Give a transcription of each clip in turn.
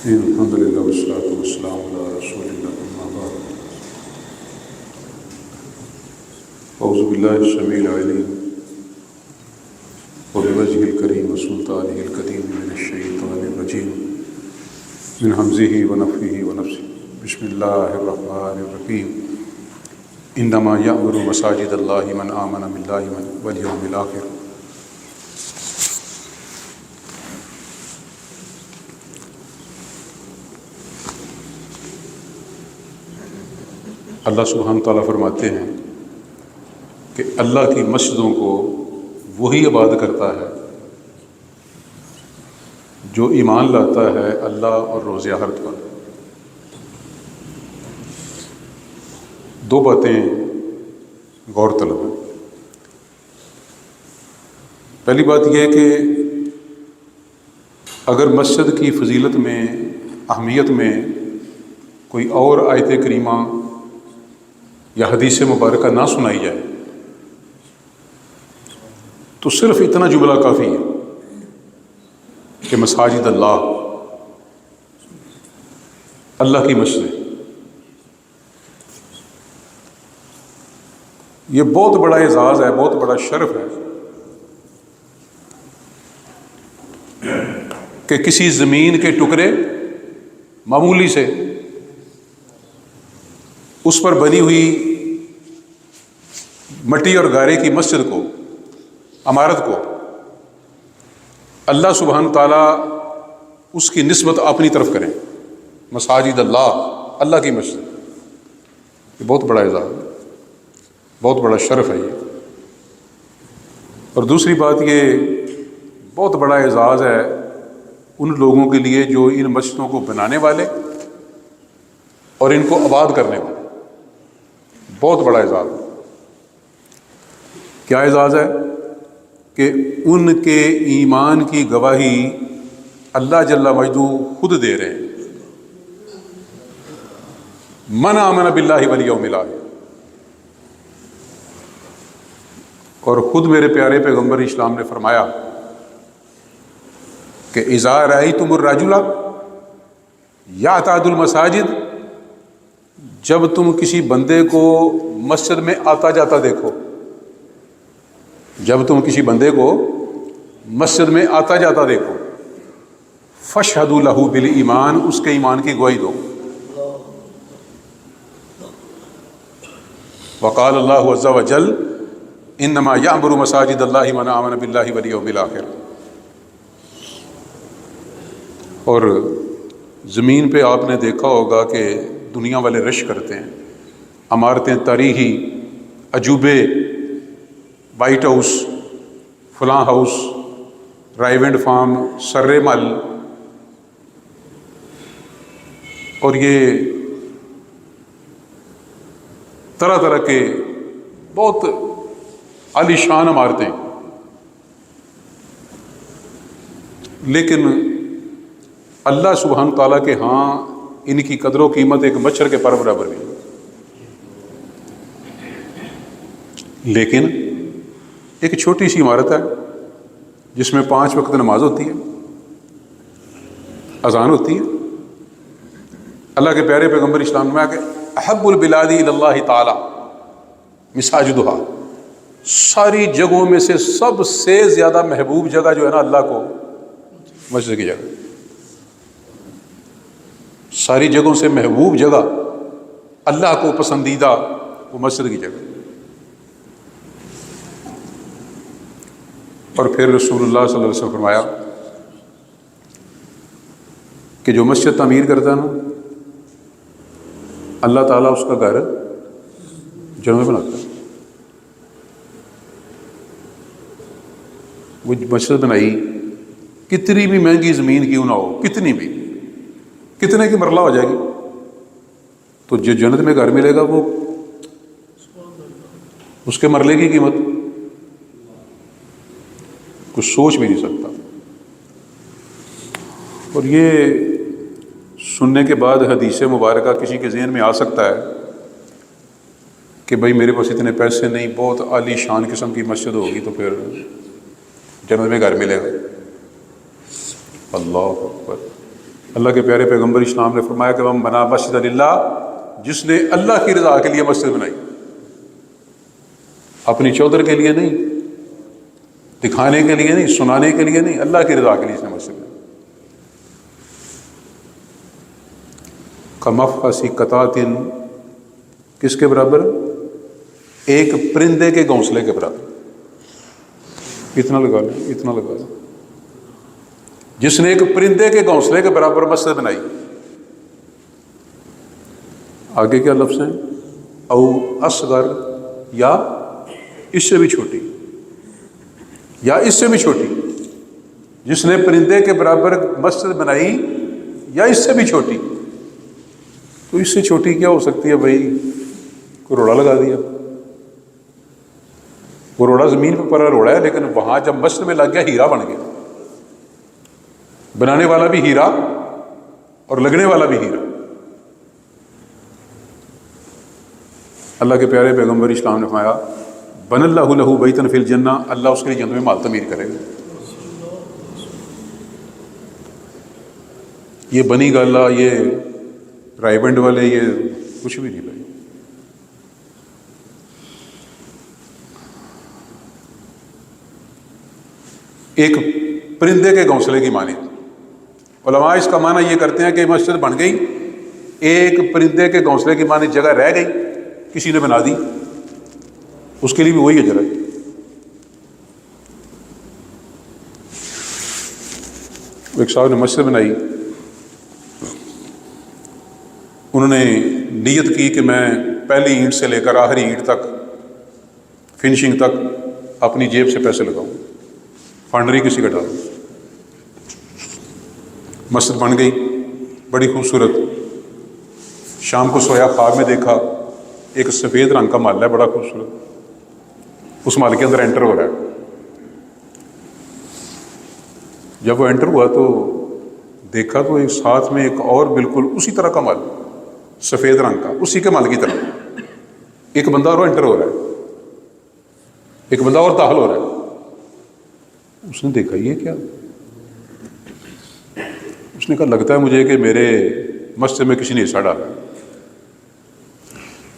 الحمد للہ والصلاۃ والسلام علی رسول اللہ اما بعد اعوذ باللہ السمیع العلیم وبوجهہ الکریم وسلطانہ القدیم من الشیطان الرجیم من ہمزہ ونفخہ ونفثہ بسم اللہ الرحمن الرحیم انما یعمر مساجد اللہ من آمن باللہ والیوم الآخر۔ اللہ سبحانہ تعالیٰ فرماتے ہیں کہ اللہ کی مسجدوں کو وہی آباد کرتا ہے جو ایمان لاتا ہے اللہ اور روز آخرت پر۔ دو باتیں غور طلب ہیں۔ پہلی بات یہ کہ اگر مسجد کی فضیلت میں، اہمیت میں کوئی اور آیت کریمہ یا حدیث مبارکہ نہ سنائی جائے تو صرف اتنا جملہ کافی ہے کہ مساجد اللہ، اللہ کی مسجد۔ یہ بہت بڑا اعزاز ہے، بہت بڑا شرف ہے کہ کسی زمین کے ٹکڑے معمولی سے اس پر بنی ہوئی مٹی اور گارے کی مسجد کو، عمارت کو، اللہ سبحانہ تعالیٰ اس کی نسبت اپنی طرف کریں۔ مساجد اللہ، اللہ کی مسجد، یہ بہت بڑا اعزاز ہے، بہت بڑا شرف ہے یہ۔ اور دوسری بات یہ بہت بڑا اعزاز ہے ان لوگوں کے لیے جو ان مسجدوں کو بنانے والے اور ان کو آباد کرنے والے، بہت بڑا اعزاز ہے۔ کیا اعزاز ہے؟ کہ ان کے ایمان کی گواہی اللہ جل مجدہ خود دے رہے ہیں۔ من آمن باللہ والیوم الآخر، اور خود میرے پیارے پیغمبر اسلام نے فرمایا کہ اذا رأیتم الرجل یعتاد المساجد، جب تم کسی بندے کو مسجد میں آتا جاتا دیکھو، جب تم کسی بندے کو مسجد میں آتا جاتا دیکھو، فاشہدوا لہ بالایمان، اس کے ایمان کی گواہی دو۔ وقال اللہ عز وجل انما یعمر مساجد اللہ من آمن باللہ والیوم الآخر۔ اور زمین پہ آپ نے دیکھا ہوگا کہ دنیا والے رش کرتے ہیں، عمارتیں، تاریخی عجوبے، وائٹ ہاؤس، فلاں ہاؤس، رائیونڈ فارم، سرے مل، اور یہ طرح طرح کے بہت عالی شان عمارتیں، لیکن اللہ سبحانہ تعالیٰ کے ہاں ان کی قدر و قیمت ایک مچھر کے پر برابر نہیں۔ لیکن ایک چھوٹی سی عمارت ہے جس میں 5 وقت نماز ہوتی ہے، اذان ہوتی ہے۔ اللہ کے پیارے پیغمبر اسلام میں کہ احب البلاد الی اللہ تعالی مساجدہا، ساری جگہوں میں سے سب سے زیادہ محبوب جگہ جو ہے نا اللہ کو، مسجد کی جگہ۔ ساری جگہوں سے محبوب جگہ، اللہ کو پسندیدہ، وہ مسجد کی جگہ۔ اور پھر رسول اللہ صلی اللہ علیہ وسلم فرمایا کہ جو مسجد تعمیر کرتا ہے نا، اللہ تعالیٰ اس کا گھر جنت میں بناتا ہے۔ وہ مسجد بنائی کتنی بھی مہنگی زمین کیوں نہ ہو، کتنی بھی، کتنے کی مرلہ ہو جائے گی، تو جو جنت میں گھر ملے گا وہ اس کے مرلے کی قیمت کچھ سوچ بھی نہیں سکتا۔ اور یہ سننے کے بعد حدیث مبارکہ کسی کے ذہن میں آ سکتا ہے کہ بھائی میرے پاس اتنے پیسے نہیں، بہت عالی شان قسم کی مسجد ہوگی تو پھر جنت میں گھر ملے گا۔ اللہ اکبر، اللہ کے پیارے پیغمبر اسلام نے فرمایا کہ من بنا مسجد للہ، جس نے اللہ کی رضا کے لیے مسجد بنائی، اپنی چودر کے لیے نہیں، دکھانے کے لیے نہیں، سنانے کے لیے نہیں، اللہ کی رضا کے لیے اس نے مسجد بنائی۔ کمفحص قطعۃ، کس کے برابر؟ ایک پرندے کے گھونسلے کے برابر۔ اتنا لگا لیں، اتنا لگا لیں۔ جس نے ایک پرندے کے گھونسلے کے برابر مسجد بنائی۔ آگے کیا لفظ ہیں؟ او اصغر، یا اس سے بھی چھوٹی، یا اس سے بھی چھوٹی۔ جس نے پرندے کے برابر مسجد بنائی یا اس سے بھی چھوٹی۔ تو اس سے چھوٹی کیا ہو سکتی ہے بھائی؟ کوئی روڑا لگا دیا، وہ روڑا زمین پہ پڑا روڑا ہے، لیکن وہاں جب مسجد میں لگ گیا ہیرا بن گیا۔ بنانے والا بھی ہیرا اور لگنے والا بھی ہیرا۔ اللہ کے پیارے پیغمبر اسلام نے فرمایا بن اللہ لہ بیتا فی الجنہ، اللہ اس کے لیے جنت میں مال تعمیر کرے گا۔ یہ بنی گالا، یہ رائے بنڈ والے، یہ کچھ بھی نہیں بھائی۔ ایک پرندے کے گھونسلے کی مانند۔ علماء اس کا معنی یہ کرتے ہیں کہ مسجد بن گئی، ایک پرندے کے گھونسلے کی مانند جگہ رہ گئی، کسی نے بنا دی، اس کے لیے بھی وہی اجر ہے۔ ایک صاحب نے مسجد بنائی، انہوں نے نیت کی کہ میں پہلی اینٹ سے لے کر آخری اینٹ تک، فنشنگ تک اپنی جیب سے پیسے لگاؤں، فنڈ نہیں کسی کا ڈالوں۔ مسجد بن گئی، بڑی خوبصورت۔ شام کو سویا، خواب میں دیکھا ایک سفید رنگ کا محل ہے بڑا خوبصورت، اس محل کے اندر انٹر ہو رہا ہے۔ جب وہ انٹر ہوا تو دیکھا تو ایک ساتھ میں ایک اور بالکل اسی طرح کا محل، سفید رنگ کا، اسی کے محل کی طرح ایک بندہ اور انٹر ہو رہا ہے، ایک بندہ اور داخل ہو رہا ہے۔ اس نے دیکھا یہ کیا؟ اس نے کہا لگتا ہے مجھے کہ میرے مسجد میں کسی نے حصہ ڈالا۔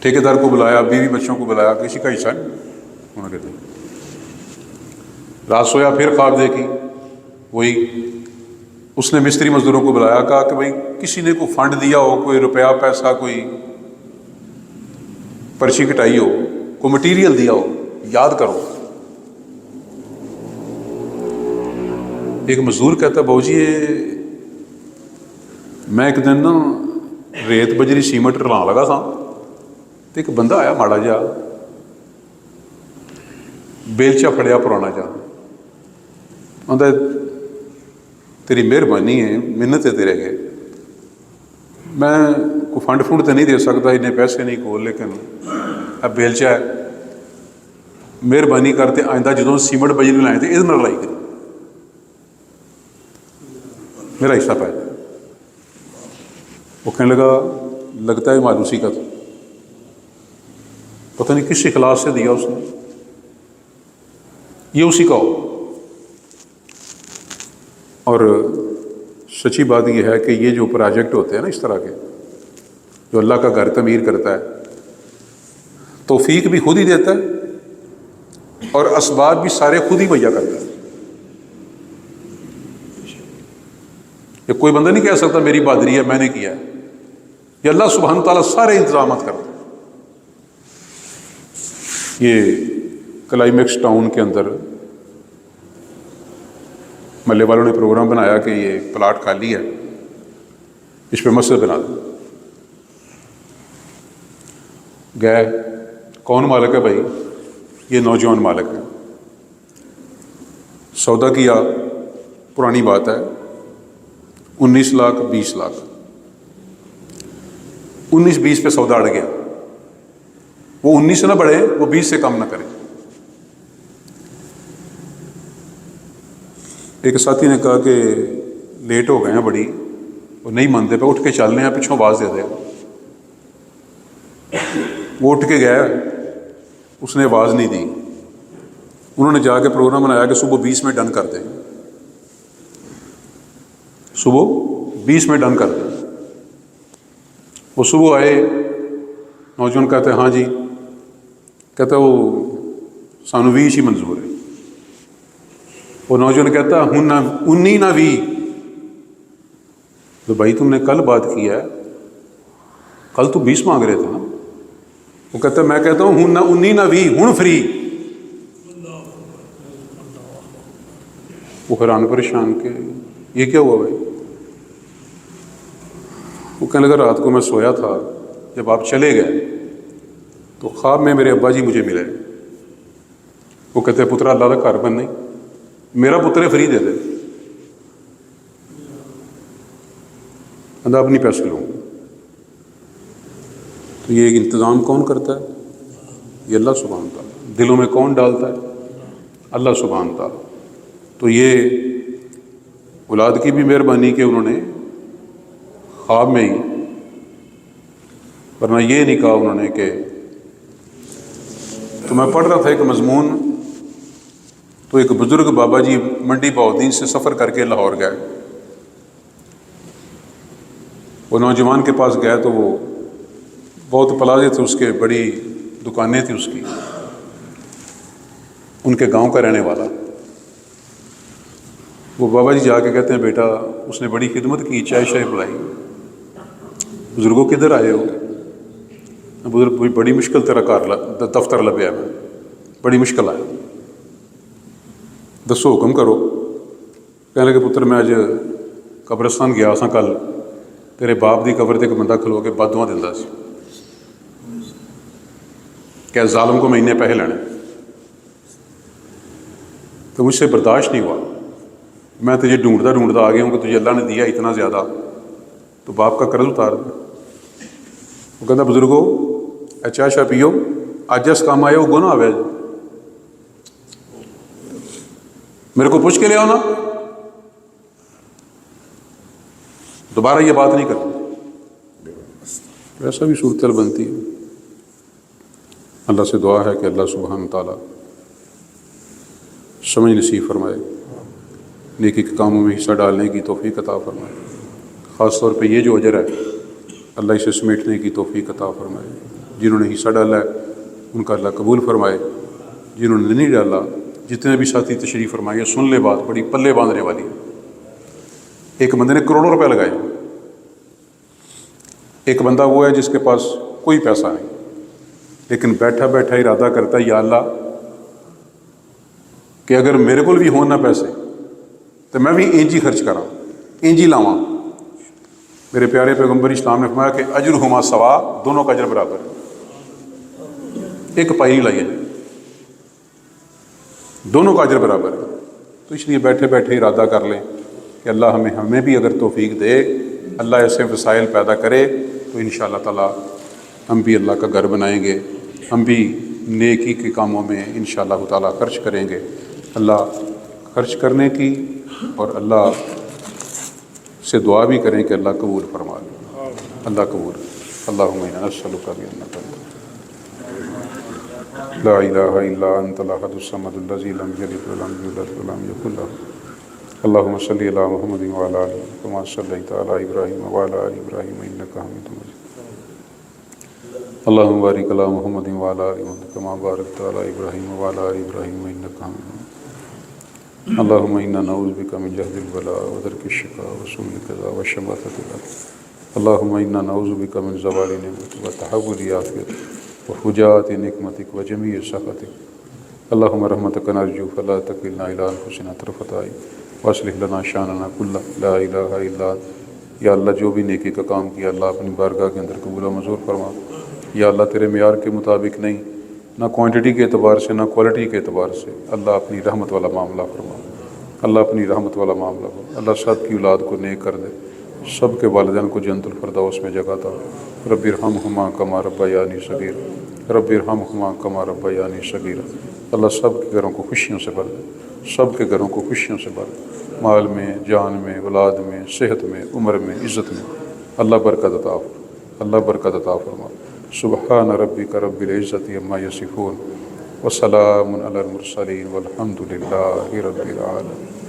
ٹھیکیدار کو بلایا، بیوی بچوں کو بلایا، کسی کا حصہ نہیں۔ انہوں نے کہا رات سویا، پھر خواب دیکھی وہی۔ اس نے مستری مزدوروں کو بلایا، کہا کہ بھائی کسی نے کوئی فنڈ دیا ہو، کوئی روپیہ پیسہ، کوئی پرچی کٹائی ہو، کوئی مٹیریل دیا ہو، یاد کرو۔ ایک مزدور کہتا بہو جی میں ایک دن نا ریت بجری سیمنٹ رلانے لگا تھا، تو ایک بندہ آیا ماڑا جا، بیلچا پھڑیا پرانا جا، آندا تیری مہربانی ہے، منت ہے تیرے کے، میں کوئی فنڈ فنڈ تو نہیں دے سکتا، اتنے پیسے نہیں کول، لیکن اب بیلچا ہے، مہربانی کرتے آئندہ جدوں سیمنٹ بجری لائیں تو یہ لڑائی کری، میرا حصہ پایا۔ وہ کہنے لگا لگتا ہے مایوسی کا تھا، پتہ نہیں کس اخلاص سے دیا اس نے، یہ اسی کا ہو۔ اور سچی بات یہ ہے کہ یہ جو پروجیکٹ ہوتے ہیں نا اس طرح کے، جو اللہ کا گھر تعمیر کرتا ہے، توفیق بھی خود ہی دیتا ہے اور اسباب بھی سارے خود ہی مہیا کرتا ہے۔ یہ کوئی بندہ نہیں کہہ سکتا میری بہادری ہے، میں نے کیا ہے، یہ اللہ سبحانہ تعالیٰ سارے انتظامات کرتا ہے۔ یہ کلائمیکس ٹاؤن کے اندر محلے والوں نے پروگرام بنایا کہ یہ پلاٹ خالی ہے، اس پہ مسجد بنا دیں۔ گئے، کون مالک ہے بھائی؟ یہ نوجوان مالک ہے۔ سودا کیا، پرانی بات ہے، 19 لاکھ 20 لاکھ، 19-20 پہ سودا اڑ گیا۔ وہ 19 سے نہ بڑھے، وہ 20 سے کم نہ کرے۔ ایک ساتھی نے کہا کہ لیٹ ہو گئے ہیں بڑی، وہ نہیں مانتے پہ، اٹھ کے چل رہے ہیں، پچھوں آواز دے دے۔ وہ اٹھ کے گیا، اس نے آواز نہیں دی۔ انہوں نے جا کے پروگرام بنایا کہ صبح 20 میں ڈن کر دیں، صبح 20 میں ڈن کر دیں۔ وہ صبح آئے، نوجوان کہتے ہیں ہاں جی، کہتا وہ سانو 20 ہی منظور ہے۔ وہ نوجوان کہتا ہن 19 نہ 20۔ تو بھائی تم نے کل بات کیا ہے، کل تو 20 مانگ رہے تھے نا۔ وہ کہتا ہے میں کہتا ہوں ہن نہ 19 نہ 20، ہن فری۔ وہ حیران پریشان کہ یہ کیا ہوا بھائی؟ وہ کہنے لگا رات کو میں سویا تھا، جب آپ چلے گئے تو خواب میں میرے ابا جی مجھے ملے۔ وہ کہتے ہیں پترا اللہ کا گھر بن نہیں، میرا پتر فری دے دے، اللہ اپنی پیسے لوں۔ تو یہ ایک انتظام کون کرتا ہے؟ یہ اللہ سبحانہ تعالیٰ۔ دلوں میں کون ڈالتا ہے؟ اللہ سبحانہ تعالیٰ۔ تو یہ اولاد کی بھی مہربانی کہ انہوں نے خواب میں ہی، ورنہ یہ نہیں کہا انہوں نے کہ تو میں پڑھ رہا تھا ایک مضمون، تو ایک بزرگ بابا جی منڈی بہاؤالدین سے سفر کر کے لاہور گئے۔ وہ نوجوان کے پاس گئے تو وہ بہت پلازے تھے اس کے، بڑی دکانیں تھیں اس کی، ان کے گاؤں کا رہنے والا۔ وہ بابا جی جا کے کہتے ہیں بیٹا اس نے بڑی خدمت کی، چائے شائے پلائی۔ بزرگوں کدھر آئے ہو؟ بزرگ بڑی مشکل تیرا دفتر لبیا میں، بڑی مشکل آیا، دسو حکم کرو۔ کہنے لگے پتر میں اج قبرستان گیا سا کل، تیرے باپ دی قبر تے ایک بندہ کھلو کے بد دعا دیندا سی کہ ظالم کو میں اتنے پیسے لینے۔ تو مجھ سے برداشت نہیں ہوا، میں تجھے ڈھونڈتا آ گیا ہوں کہ تجھے اللہ نے دیا اتنا زیادہ، تو باپ کا قرض اتار دے۔ وہ کہتا بزرگو چائے شاہ پیو، اج اس کام آئے وہ گناہ ہوئے، میرے کو پوچھ کے لے آؤ نا، دوبارہ یہ بات نہیں کرتی۔ ایسا بھی صورتحال بنتی ہے۔ اللہ سے دعا ہے کہ اللہ سبحانہ تعالیٰ سمجھ نصیب فرمائے، نیکی کے کاموں میں حصہ ڈالنے کی توفیق عطا فرمائے، خاص طور پہ یہ جو اجر ہے اللہ اسے سمیٹنے کی توفیق عطا فرمائے۔ جنہوں نے حصہ ڈالا ہے ان کا اللہ قبول فرمائے، جنہوں نے نہیں ڈالا، جتنے بھی ساتھی تشریف فرمائے، سن لے بات بڑی پلے باندھنے والی ہے۔ ایک بندے نے کروڑوں روپے لگائے، ایک بندہ وہ ہے جس کے پاس کوئی پیسہ نہیں، لیکن بیٹھا بیٹھا ارادہ کرتا ہے یا اللہ کہ اگر میرے کو بھی ہون نہ پیسے تو میں بھی انجی خرچ کراں، انجی لاواں۔ میرے پیارے پیغمبر اسلام نے فرمایا کہ اجرہما سوا، دونوں کا اجر برابر ہے، ایک پائی نہیں لائی ہے، دونوں کا اجر برابر ہے۔ تو اس لیے بیٹھے بیٹھے ارادہ کر لیں کہ اللہ ہمیں بھی اگر توفیق دے، اللہ ایسے وسائل پیدا کرے تو انشاءاللہ تعالیٰ ہم بھی اللہ کا گھر بنائیں گے، ہم بھی نیکی کے کاموں میں انشاءاللہ تعالیٰ خرچ کریں گے۔ اللہ خرچ کرنے کی اور اللہ سے دعا بھی کریں کہ اللہ قبول فرما لے، اللہ قبول۔ اللہم انا نسألک بأنک لا الہ الا انت الاحد الصمد الذی لم یلد ولم یولد ولم یکن لہ۔ اللہم صلی علی محمد وعلی آلہ کما صلیت علی ابراہیم وعلی آل ابراہیم انک حمید مجید۔ اللہم بارک علی محمد وعلی آل محمد کما بارکت علی ابراہیم وعلی آل ابراہیم انک حمید مجید۔ اللہم انا نعوذ بک من جہد البلاء ودرک الشقاء وسوء القضاء وشماتۃ الأعداء۔ اللہم انا نعوذ بک من زوال نعمتک وتحول عافیتک وفجاءۃ نقمتک وجمیع سخطک۔ اللہم رحمتک نرجو فلا تکلنا الی انفسنا طرفۃ عین واصلح لنا شاننا کلہ لا الہ الا انت۔ یا اللہ جو بھی نیکی کا کام کیا اللہ اپنی بارگاہ کے اندر قبول و منظور فرما۔ یا اللہ تیرے معیار کے مطابق نہیں، نہ کوانٹٹی کے اعتبار سے نہ کوالٹی کے اعتبار سے، اللہ اپنی رحمت والا معاملہ فرما، اللہ اپنی رحمت والا معاملہ فرما۔ اللہ سب کی اولاد کو نیک کر دے، سب کے والدین کو جنت الفردوس میں جگہ عطا۔ رب ارحمہما کما ربیانی صغیرا، رب ارحمہما کما ربیانی صغیرا۔ اللہ سب کے گھروں کو خوشیوں سے بھر دے، سب کے گھروں کو خوشیوں سے بھر دے، مال میں، جان میں، اولاد میں، صحت میں، عمر میں، عزت میں۔ اللہ برکت عطا فرما، اللہ برکت عطا فرما۔ سبحان ربک رب العزت عما یصفون وسلام علی المرسلین والحمد للہ رب العالمین۔